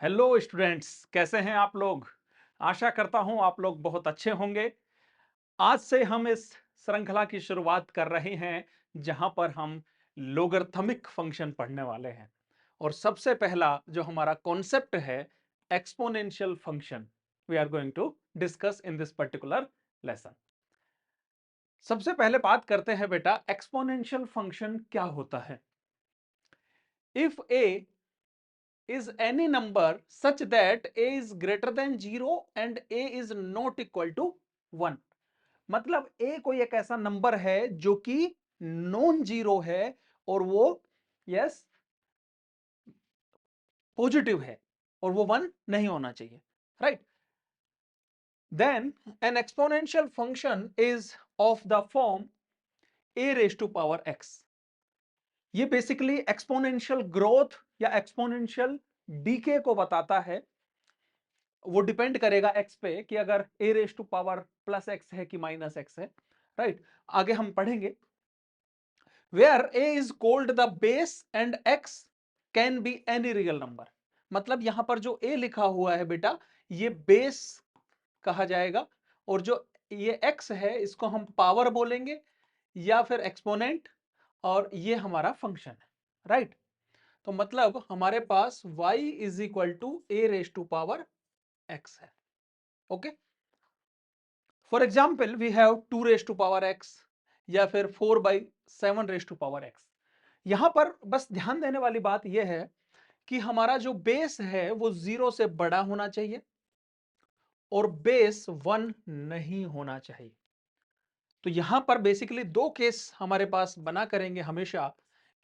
Hello students, कैसे हैं आप लोग। आशा करता हूं आप लोग बहुत अच्छे होंगे। आज से हम इस श्रृंखला की शुरुआत कर रहे हैं जहां पर हम लोगरिथमिक फंक्शन पढ़ने वाले हैं। और सबसे पहला जो हमारा कॉन्सेप्ट है exponential function we are going to discuss in this particular lesson. सबसे पहले बात करते हैं बेटा, एक्सपोनेंशियल फंक्शन क्या होता है। If A is any number such that a is greater than 0 and a is not equal to 1। मतलब a कोई एक ऐसा नंबर है जो कि नॉन जीरो है और वो यस पॉजिटिव है और वो 1 नहीं होना चाहिए, right. Then an exponential function is of the form a raise to power x। ये बेसिकली एक्सपोनेंशियल ग्रोथ या एक्सपोनेंशियल डीके को बताता है। वो डिपेंड करेगा x पे कि अगर a raise to power plus x है कि माइनस x है, राइट। आगे हम पढ़ेंगे। Where a is called the base and x can be any real number. मतलब यहां पर जो a लिखा हुआ है बेटा, ये बेस कहा जाएगा और जो ये x है इसको हम पावर बोलेंगे या फिर एक्सपोनेंट, और ये हमारा फंक्शन है, राइट। तो मतलब हमारे पास y is equal to a raise to power x है, okay. For example we have 2 raise to power x या फिर 4/7 रेज टू पावर x। यहां पर बस ध्यान देने वाली बात यह है कि हमारा जो बेस है वो 0 से बड़ा होना चाहिए और बेस 1 नहीं होना चाहिए। तो यहां पर बेसिकली दो केस हमारे पास बना करेंगे हमेशा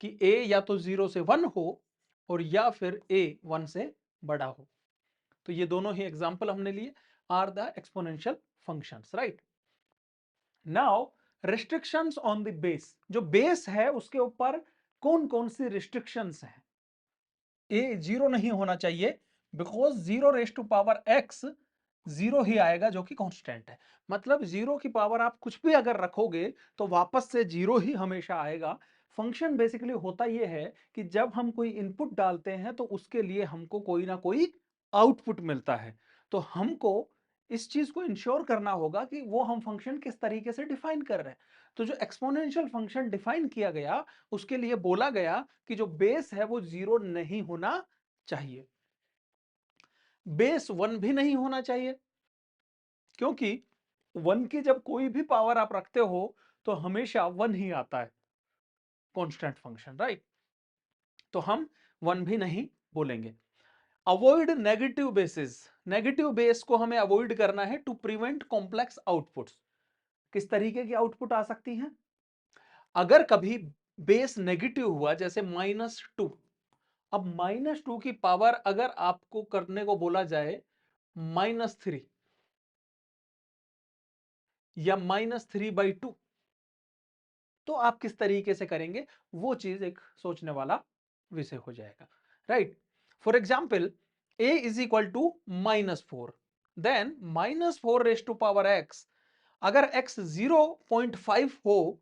कि a या तो 0 से 1 हो और या फिर a 1 से बड़ा हो। तो ये दोनों ही एग्जाम्पल हमने लिए are the exponential functions, right. Now restrictions on the base, जो बेस है उसके ऊपर कौन कौन सी रिस्ट्रिक्शंस हैं। ए जीरो नहीं होना चाहिए because zero raise to power x zero ही आएगा जो कि कांस्टेंट है। मतलब जीरो की पावर आप कुछ भी अगर रखोगे तो वापस से जीरो ही हमेशा आएगा। फंक्शन बेसिकली होता यह है कि जब हम कोई इनपुट डालते हैं तो उसके लिए हमको कोई ना कोई आउटपुट मिलता है। तो हमको इस चीज को इंश्योर करना होगा कि वो हम फंक्शन किस तरीके से डिफाइन कर रहे हैं। तो जो एक्सपोनेंशियल फंक्शन डिफाइन किया गया उसके लिए बोला गया कि जो बेस है वो जीरो नहीं होना चाहिए, बेस 1 भी नहीं होना चाहिए, क्योंकि 1 की जब कोई भी पावर आप रखते हो तो हमेशा 1 ही आता है कांस्टेंट फंक्शन, राइट। तो हम 1 भी नहीं बोलेंगे। Avoid negative basis, negative base को हमें अवॉइड करना है टू प्रिवेंट कॉम्प्लेक्स आउटपुट्स। किस तरीके की आउटपुट आ सकती हैं? अगर कभी बेस नेगेटिव हुआ जैसे -2, अब -2 की पावर अगर आपको करने को बोला जाए -3 या -3/2, तो आप किस तरीके से करेंगे, वो चीज एक सोचने वाला विषय हो जाएगा, right. For example a is equal to -4, then -4 raise to power x, अगर x 0.5 हो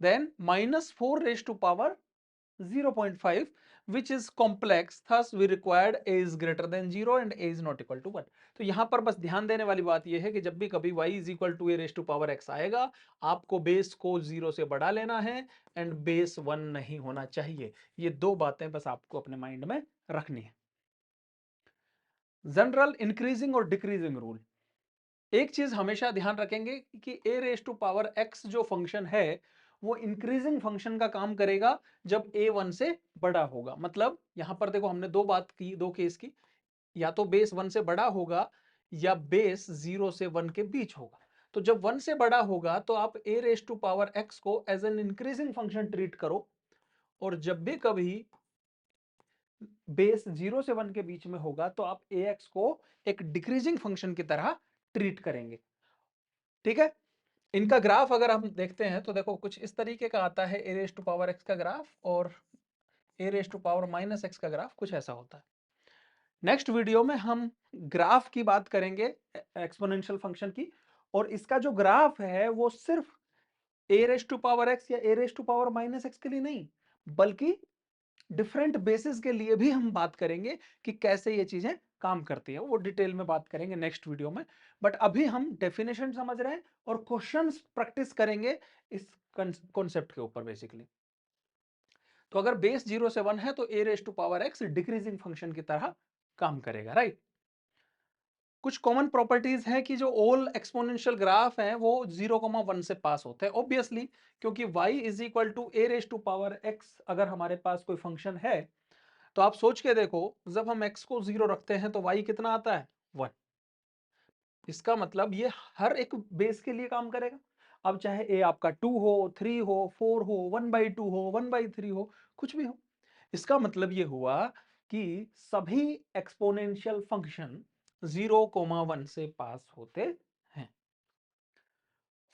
then -4 raised to power 0.5 which is complex, thus we required a is greater than 0 and a is not equal to 1। तो यहां पर बस ध्यान देने वाली बात यह है कि जब भी कभी y is equal to a raised to power x आएगा, आपको बेस को 0 से बढ़ा लेना है एंड बेस 1 नहीं होना चाहिए। ये दो बातें बस आपको अपने माइंड में रखनी है। जनरल इंक्रीजिंग और डिक्रीजिंग रूल, एक चीज हमेशा ध्यान रखेंगे कि a raise to power x जो फंक्शन है वो इंक्रीजिंग फंक्शन का काम करेगा जब a 1 से बड़ा होगा। मतलब यहां पर देखो हमने दो बात की, दो केस की, या तो बेस 1 से बड़ा होगा या बेस 0 से 1 के बीच होगा। तो जब 1 से बड़ा होगा तो आप a raise to power x को as an increasing function treat करो, और जब भी कभी बेस 0 से 1 के बीच में होगा तो आप ax को एक डिक्रीजिंग फंक्शन की तरह ट्रीट करेंगे, ठीक है। इनका ग्राफ अगर हम देखते हैं तो देखो कुछ इस तरीके का आता है, a raise to power x का ग्राफ और a raise to power minus x का ग्राफ कुछ ऐसा होता है। नेक्स्ट वीडियो में हम ग्राफ की बात करेंगे एक्सपोनेंशियल फंक्शन की, और इसका जो ग्राफ है वो सिर्फ a raise to power x या a raise to power minus x के लिए नहीं, बल्कि डिफरेंट बेसिस के लिए भी हम बात करेंगे कि कैसे ये चीजें काम करती है, वो डिटेल में बात करेंगे नेक्स्ट वीडियो में। बट अभी हम डेफिनेशन समझ रहे हैं और क्वेश्चंस प्रैक्टिस करेंगे इस कॉन्सेप्ट के ऊपर बेसिकली। तो अगर बेस 0 से 1 है तो a raise to power x decreasing function की तरह काम करेगा, राइट। कुछ कॉमन प्रॉपर्टीज है कि जो ऑल एक्सपोनेंशियल ग्राफ हैं वो 0,1 से पास होते हैं ऑब्वियसली, क्योंकि y is equal to a raise to power x अगर हमारे पास कोई फंक्शन है तो आप सोच के देखो, जब हम x को 0 रखते हैं तो y कितना आता है 1। इसका मतलब ये हर एक बेस के लिए काम करेगा। अब चाहे a आपका 2 हो, 3 हो, 4 हो, 1/2 हो, 1/3 हो, कुछ भी हो। इसका मतलब ये हुआ कि सभी एक्सपोनेंशियल फंक्शन 0,1 से पास होते हैं।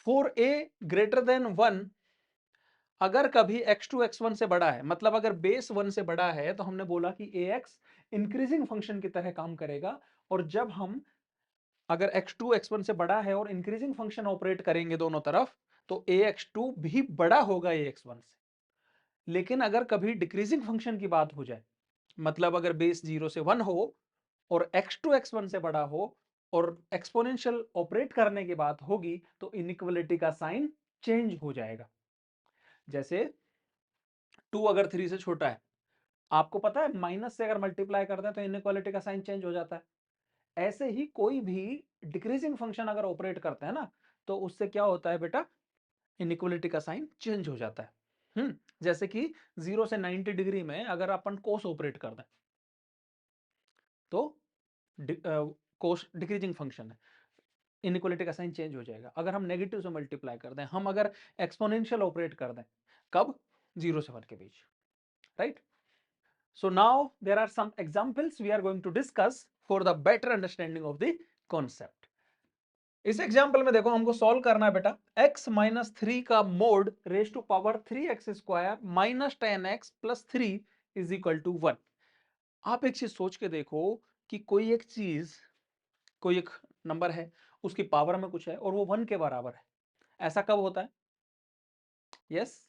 फॉर a ग्रेटर देन 1, अगर कभी x2 x1 से बड़ा है, मतलब अगर बेस 1 से बड़ा है, तो हमने बोला कि ax इंक्रीजिंग फंक्शन की तरह काम करेगा। और जब हम अगर x2 x1 से बड़ा है और इंक्रीजिंग फंक्शन ऑपरेट करेंगे दोनों तरफ, तो ax2 भी बड़ा होगा ax1 से। लेकिन अगर कभी डिक्रीजिंग फंक्शन की बात हो जाए, मतलब अगर बेस 0 से 1 हो और x2 x1 से बड़ा हो और एक्सपोनेंशियल ऑपरेट करने की बात होगी, तो इनइक्वालिटी का साइन चेंज हो जाएगा। जैसे 2 अगर 3 से छोटा है, आपको पता है माइनस से अगर मल्टीप्लाई करते हैं तो इनइक्वालिटी का साइन चेंज हो जाता है। ऐसे ही कोई भी डिक्रीजिंग फंक्शन अगर ऑपरेट करते हैं ना, तो उससे क्या होता है बेटा, इनइक्वालिटी का साइन चेंज हो जाता है। जैसे कि 0 से 90 डिग्री में अगर अपन कोस ऑपरेट कर दें तो कोस डिक्रीजिंग फंक्शन है, इनइक्वालिटी का साइन चेंज हो जाएगा। अगर हम नेगेटिव से मल्टीप्लाई कर दें, हम अगर एक्सपोनेंशियल ऑपरेट कर दें, कब 0 से 1 के बीच, right. So now there are some examples we are going to discuss for the better understanding of the concept. इस एग्जाम्पल में देखो हमको सॉल्व करना है बेटा, x माइनस 3 का mod raise to power 3x² minus 10x plus 3 is equal to 1। आप एक चीज सोच के देखो कि कोई एक नंबर है, उसकी पावर में कुछ है और वो 1 के बराबर है। ऐसा कब होता है? यस।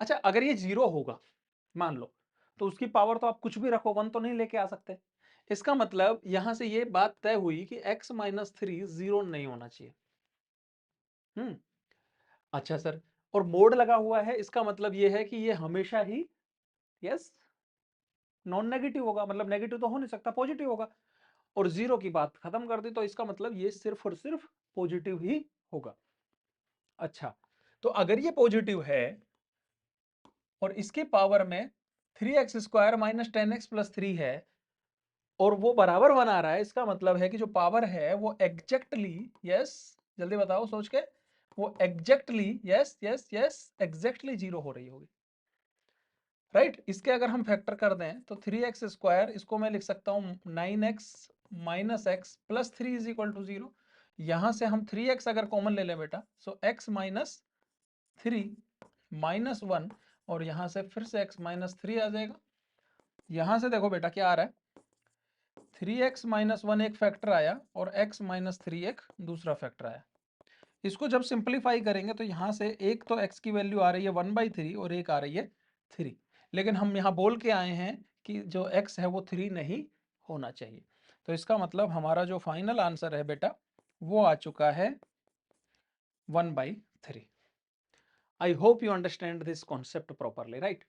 अच्छा, अगर ये 0 होगा मान लो, तो उसकी पावर तो आप कुछ भी रखो, 1 तो नहीं लेके आ सकते। इसका मतलब यहां से ये बात तय हुई कि x माइनस 3 0 नहीं होना चाहिए। अच्छा सर, और मोड लगा हुआ है, इसका मतलब ये है कि ये हमेशा ही यस नॉन नेगेटिव होगा, मतलब नेगेटिव तो हो नहीं सकता, पॉजिटिव होगा। और 0 की बात खत्म कर दी, तो इसका मतलब ये सिर्फ और सिर्फ पॉजिटिव ही होगा। अच्छा, तो अगर ये पॉजिटिव है और इसके पावर में 3x² माइनस 10x प्लस 3 है और वो बराबर बना रहा है, इसका मतलब है कि जो पावर है वो एग्जैक्टली, यस जल्दी बताओ सोच के, वो exactly yes yes yes exactly 0 हो रही होगी, राइट। इसके अगर हम फैक्टर कर दें तो 3x², इसको मैं लिख सकता हूं 9x minus x plus 3 is equal to 0। यहां से हम 3x अगर कॉमन ले लें बेटा, सो x माइनस 3 माइनस 1, और यहां से फिर से x माइनस 3 आ जाएगा। यहां से देखो बेटा क्या आ रहा है, 3x माइनस 1 एक फैक्टर आया और x माइनस 3 एक दूसरा फैक्टर आया। इसको जब सिंप्लीफाई करेंगे तो यहाँ से एक तो x की वैल्यू आ रही है 1/3 और एक आ रही है 3, लेकिन हम यहाँ बोल के आए हैं कि जो x है वो 3 नहीं होना चाहिए। तो इसका मतलब हमारा जो फाइनल आंसर है बेटा वो आ चुका है 1/3। I hope you understand this concept properly, right.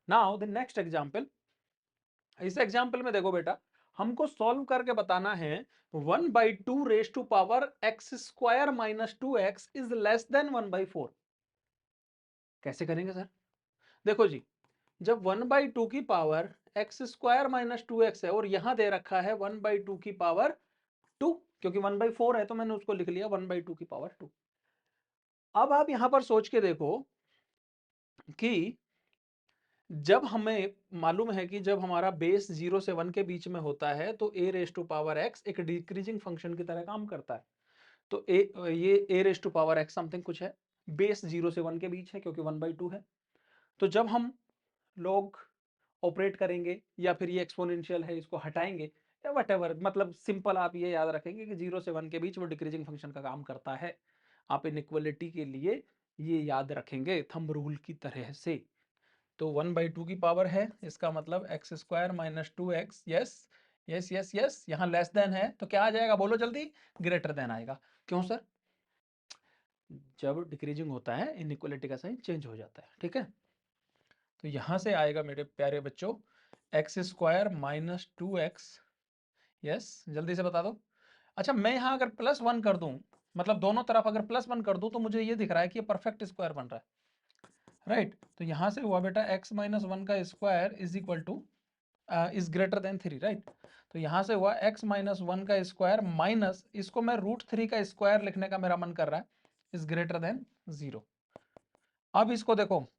Now the next example. इस एग्जाम्पल में देखो बेटा, हमको सॉल्व करके बताना है 1/2 raise to power x² minus 2x is less than 1/4। कैसे करेंगे सर? देखो जी, जब 1/2 की पावर x² माइनस 2x है और यहां दे रखा है 1/2 की पावर 2, क्योंकि 1/4 है तो मैंने उसको लिख लिया 1/2 की पावर 2। अब आप यहां पर सोच के देखो कि जब हमें मालूम है कि जब हमारा बेस 0 से 1 के बीच में होता है तो a raise to power x एक डिक्रीजिंग फंक्शन की तरह काम करता है। तो ये a raise to power x something कुछ है, बेस 0 से 1 के बीच है क्योंकि 1/2 है। तो जब हम लोग ऑपरेट करेंगे या फिर ये एक्सपोनेंशियल है इसको हटाएंगे या वट, मतलब सिंपल आप ये याद रखेंगे कि 0 से 1 के बीच वो डिक्रीजिंग फंक्शन का काम करता है। आप इनइक्वालिटी के लिए ये याद रखेंगे थंब रूल की तरह से। तो 1/2 की पावर है, इसका मतलब x square minus 2x। Yes yes yes yes, यहाँ लेस देन है तो क्या आ जाएगा, बोलो जल्दी, ग्रेटर देन आएगा। क्यों सर? जब डिक्रीजिंग होता है इनइक्वालिटी का साइन चेंज हो जाता है, ठीक है। तो यहां से आएगा मेरे प्यारे बच्चों x square minus 2x। Yes, जल्दी से बता दो। अच्छा, मैं यहाँ अगर +1 कर दूं, मतलब दोनों तरफ अगर +1 कर दूं, तो मुझे ये दिख रहा है कि ये परफेक्ट स्क्वायर बन रहा है, राइट। तो यहां से हुआ बेटा x माइनस 1 का square is equal two is greater then 3, right. तो यहां से हुआ x माइनस 1 का स्क्वायर माइनस, इसको मैं √3 का स्क्वायर लिखने का मेरा मन कर रहा है, इज ग्रेटर देन 0। अब इसको देखो,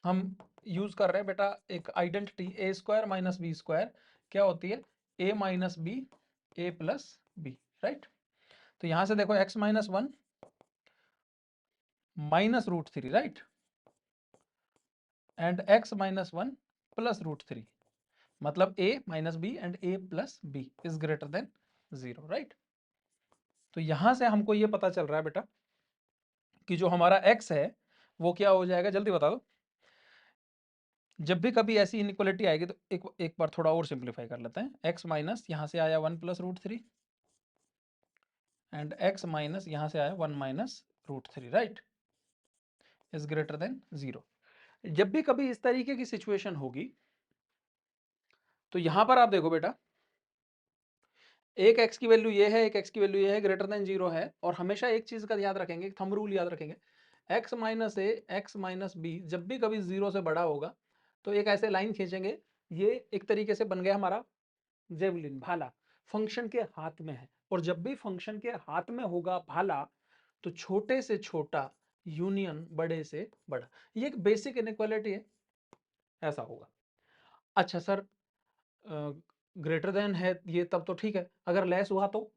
हम यूज कर रहे हैं बेटा एक identity a square minus b square, क्या होती है, a minus b a plus b, right. तो यहां से देखो x minus 1 minus √3, right, and x minus 1 plus √3, मतलब a minus b and a plus b is greater than 0, right. तो यहां से हमको ये पता चल रहा है बेटा कि जो हमारा x है वो क्या हो जाएगा, जल्दी बता दो। जब भी कभी ऐसी इनइक्वालिटी आएगी तो एक बार थोड़ा और सिंप्लीफाई कर लेते हैं। x माइनस यहाँ से आया 1 प्लस √3 एंड x माइनस यहाँ से आया 1 minus √3, right, is greater than 0। जब भी कभी इस तरीके की सिचुएशन होगी तो यहां पर आप देखो बेटा, एक x की वैल्यू ये है, एक x की वैल्यू ये है, ग्रेटर देन 0 है। और हमेशा एक चीज का याद रखेंगे, थंब रूल याद रखेंगे, x माइनस ए एक्स माइनस बी जब भी कभी 0 से बड़ा होगा तो एक ऐसे लाइन खींचेंगे, ये एक तरीके से बन गया हमारा जेवलिन, भाला, फंक्शन के हाथ में है। और जब भी फंक्शन के हाथ में होगा भाला, तो छोटे से छोटा यूनियन बड़े से बड़ा, ये एक बेसिक इनइक्वालिटी है, ऐसा होगा। अच्छा सर, ग्रेटर देन है ये तब तो ठीक है, अगर लेस हुआ तो,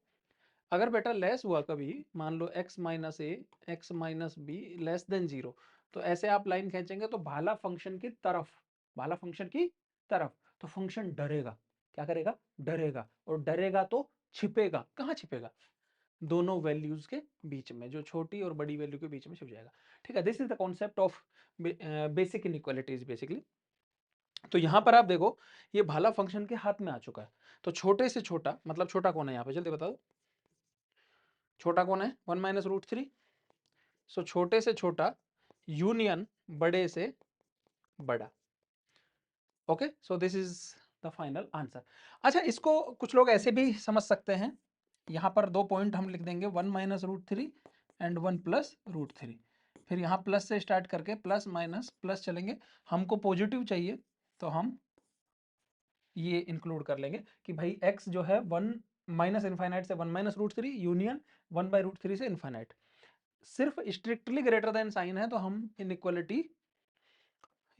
अगर बेटा लेस हुआ कभी, मान लो x minus A x minus be less than 0, तो ऐसे आप लाइन खींचेंगे तो भाला फंक्शन की तरफ, भाला फंक्शन की तरफ, तो फंक्शन डरेगा, क्या करेगा, डरेगा। और डरेगा तो छिपेगा, कहाँ छिपेगा, दोनों वैल्यूज के बीच में, जो छोटी और बड़ी वैल्यू के बीच में छिप जाएगा, ठीक है। This is the concept of basic inequalities basically. तो यहां पर आप देखो ये भाला फंक्शन के हाथ में आ चुका है, तो छोटे से छोटा, मतलब छोटा कौन है यहाँ पे, जल्दी बता दो, छोटा कौन है, 1 माइनस √3। सो छोटे से छोटा यूनियन बड़े से बड़ा। Okay, so this is the final answer. अच्छा, इसको कुछ लोग ऐसे भी समझ सकते हैं, यहाँ पर 2 पॉइंट हम लिख देंगे, 1 माइनस √3 एंड 1 प्लस √3। फिर यहाँ प्लस से स्टार्ट करके प्लस माइनस प्लस चलेंगे, हमको पॉजिटिव चाहिए तो हम ये इंक्लूड कर लेंगे कि भाई x जो है 1 माइनस इनफाइनाइट से 1 माइनस √3 यूनियन 1/√3 से इनफाइनाइट। सिर्फ स्ट्रिक्टली ग्रेटर देन साइन है तो हम इनइक्वालिटी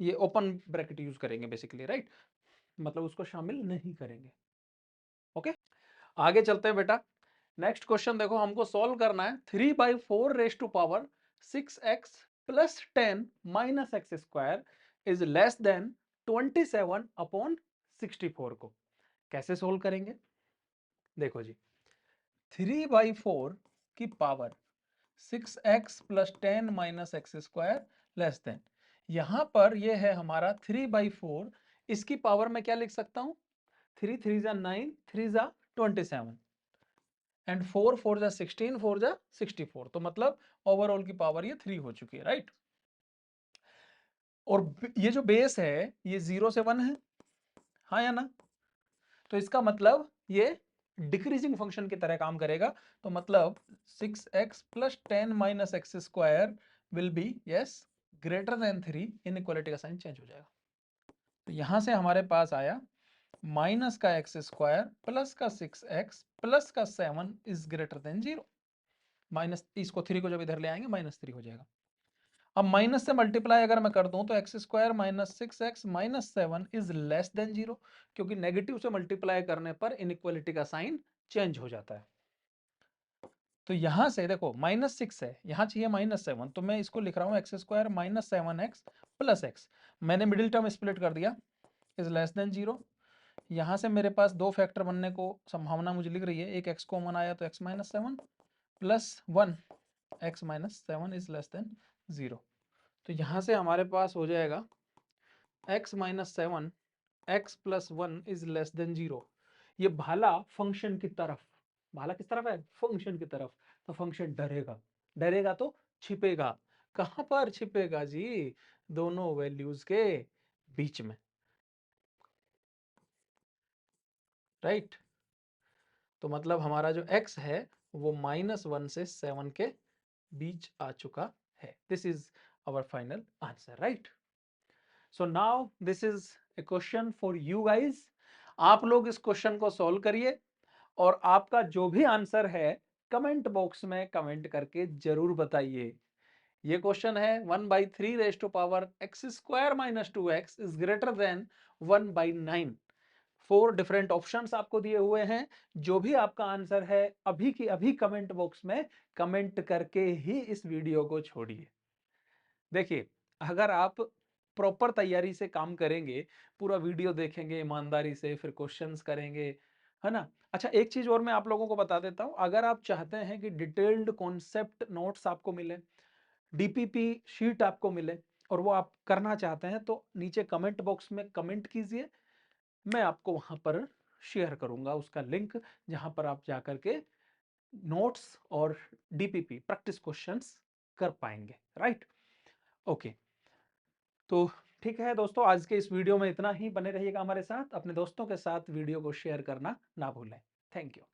ये ओपन ब्रैकेट यूज करेंगे बेसिकली, राइट, मतलब उसको शामिल नहीं करेंगे। ओके, आगे चलते हैं बेटा। नेक्स्ट क्वेश्चन देखो, हमको सॉल्व करना है 3/4 raise to power 6x plus 10 minus x square is less than 27/64 को कैसे सोल्व करेंगे। देखो जी, 3/4 की power 6x plus 10 minus x square less than, यहां पर ये है हमारा 3/4, इसकी पावर में क्या लिख सकता हूं, 3 3 जा 9, 3 जा 27 एंड 4 4 जा 16, 4 जा 64, तो मतलब ओवरऑल की पावर ये 3 हो चुकी है, राइट। और ये जो बेस है ये 0 से 1 है, हाँ या ना, तो इसका मतलब ये डिक्रीजिंग फंक्शन की तरह काम करेगा। तो मतलब 6x plus 10 minus x square will be yes greater than 3, inequality का साइन चेंज हो जाएगा। तो यहां से हमारे पास आया माइनस का एक्स स्क्वायर प्लस का 6x प्लस का 7 इज ग्रेटर देन 0। माइनस इसको 3 को जब इधर ले आएंगे -3 हो जाएगा। अब माइनस से मल्टीप्लाई अगर मैं कर दूं तो x square minus 6x minus 7 is less then 0, क्योंकि नेगेटिव से मल्टीप्लाई करने पर इनइक्वालिटी का साइन चेंज हो जाता है। तो यहां से देखो -6 है, यहां चाहिए -7, तो मैं इसको लिख रहा हूं x square minus 7x plus x, मैंने मिडिल टर्म स्प्लिट कर दिया, इज लेस देन 0। यहां से मेरे पास 2 फैक्टर बनने को संभावना मुझे लिख रही है, एक x कॉमन आया तो x minus 7 plus 1 x minus 7 is less then 0। तो यहां से हमारे पास हो जाएगा x minus 7 x plus 1 is less then 0। ये भाला फंक्शन की तरफ, भाला किस तरफ है? फंक्शन की तरफ। तो फंक्शन डरेगा, डरेगा तो छिपेगा। कहां पर छिपेगा जी? दोनों वैल्यूज के बीच में, राइट। तो मतलब हमारा जो x है वो -1 से 7 के बीच आ चुका है। This is our final answer, right. So now this is a question for you guys. आप लोग इस क्वेश्चन को सॉल्व करिए और आपका जो भी आंसर है कमेंट बॉक्स में कमेंट करके जरूर बताइए। ये क्वेश्चन है 1/3 raise to power x square minus 2x is greater than 1/9। 4 different options आपको दिए हुए हैं। जो भी आपका आंसर है अभी की अभी कमेंट बॉक्स में कमेंट करके ही इस वीडियो को छोड़िए। देखिए, अगर आप प्रॉपर तैयारी से काम करेंगे, पूरा वीडियो देखेंगे ईमानदारी से, फिर क्वेश्चंस करेंगे, है ना। अच्छा, एक चीज और मैं आप लोगों को बता देता हूं। अगर आप चाहते हैं कि डिटेल्ड कॉन्सेप्ट नोट्स आपको मिले, डीपीपी शीट आपको मिले, और वो आप करना चाहते हैं, तो नीचे कमेंट बॉक्स में कमेंट कीजिए। मैं आपको वहां पर शेयर करूंगा उसका लिंक, जहां पर आप जाकर के नोट्स और डीपीपी प्रैक्टिस क्वेश्चंस कर पाएंगे, राइट। ओके, तो ठीक है दोस्तों, आज के इस वीडियो में इतना ही। बने रहिएगा हमारे साथ, अपने दोस्तों के साथ वीडियो को शेयर करना ना भूलें। Thank you.